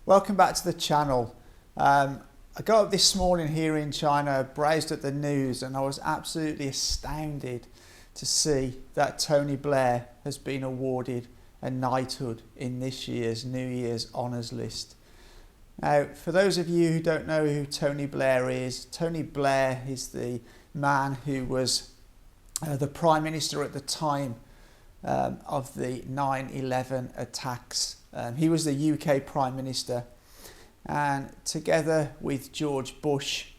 Welcome back to the channel. I got up this morning here in China, browsed at the news, and I was absolutely astounded to see that Tony Blair has been awarded a knighthood in this year's New Year's Honours List. Now, for those of you who don't know who Tony Blair is the man who was the Prime Minister at the time of the 9/11 attacks. He was the UK Prime Minister, and together with George Bush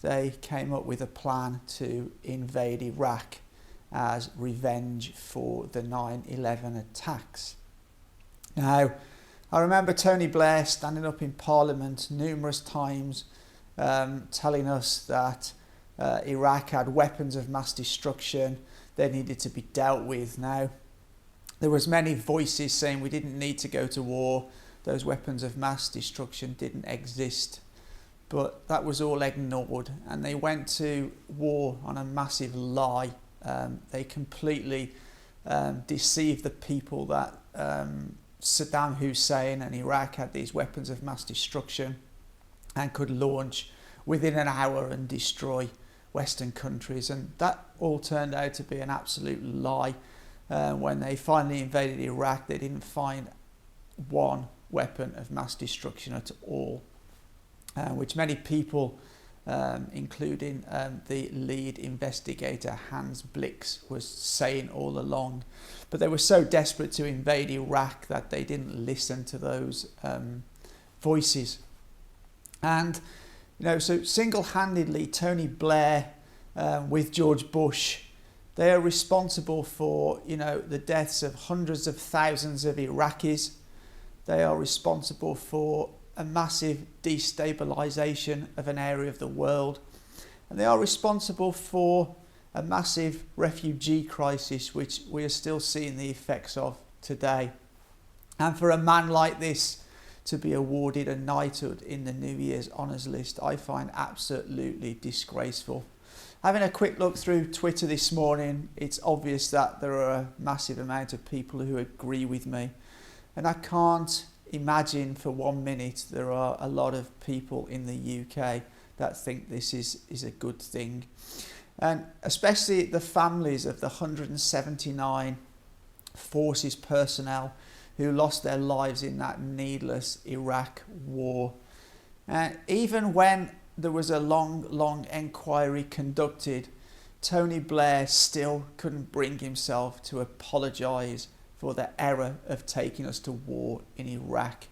they came up with a plan to invade Iraq as revenge for the 9/11 attacks. Now, I remember Tony Blair standing up in Parliament numerous times telling us that Iraq had weapons of mass destruction, they needed to be dealt with. Now, there was many voices saying we didn't need to go to war, those weapons of mass destruction didn't exist, but that was all ignored and they went to war on a massive lie. They completely deceived the people that Saddam Hussein and Iraq had these weapons of mass destruction and could launch within an hour and destroy Western countries, and that all turned out to be an absolute lie. When they finally invaded Iraq, they didn't find one weapon of mass destruction at all, which many people, including the lead investigator Hans Blix, was saying all along. But they were so desperate to invade Iraq that they didn't listen to those voices. And so single-handedly, Tony Blair with George Bush, they are responsible for, the deaths of hundreds of thousands of Iraqis. They are responsible for a massive destabilisation of an area of the world. And they are responsible for a massive refugee crisis, which we are still seeing the effects of today. And for a man like this to be awarded a knighthood in the New Year's Honours List, I find absolutely disgraceful. Having a quick look through Twitter this morning, it's obvious that there are a massive amount of people who agree with me. And I can't imagine for 1 minute there are a lot of people in the UK that think this is a good thing. And especially the families of the 179 forces personnel who lost their lives in that needless Iraq war. And even when there was a long inquiry conducted, Tony Blair still couldn't bring himself to apologise for the error of taking us to war in Iraq.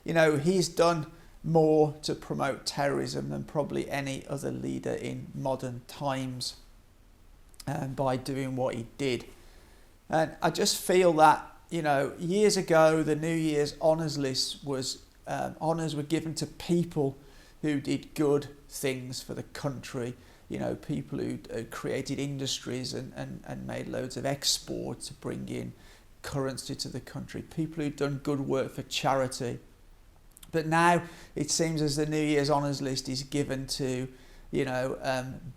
He's done more to promote terrorism than probably any other leader in modern times by doing what he did. And I just feel that, years ago, the New Year's Honours List was, honours were given to people who did good things for the country, people who created industries and made loads of export to bring in currency to the country, people who'd done good work for charity. But now it seems as the New Year's Honours List is given to,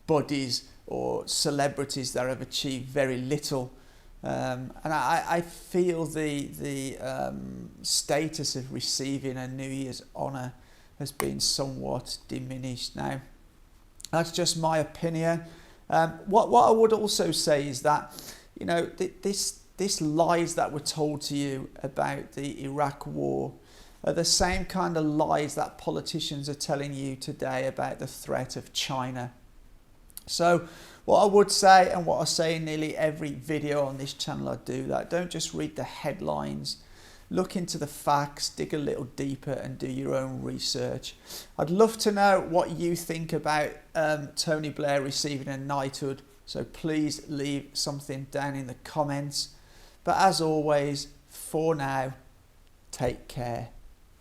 buddies or celebrities that have achieved very little. And I feel the status of receiving a New Year's honour has been somewhat diminished now. That's just my opinion. What I would also say is that, this lies that were told to you about the Iraq war are the same kind of lies that politicians are telling you today about the threat of China. So what I would say, and what I say in nearly every video on this channel I do, that don't just read the headlines, look into the facts, dig a little deeper and do your own research. I'd love to know what you think about Tony Blair receiving a knighthood, so please leave something down in the comments. But as always, for now, take care.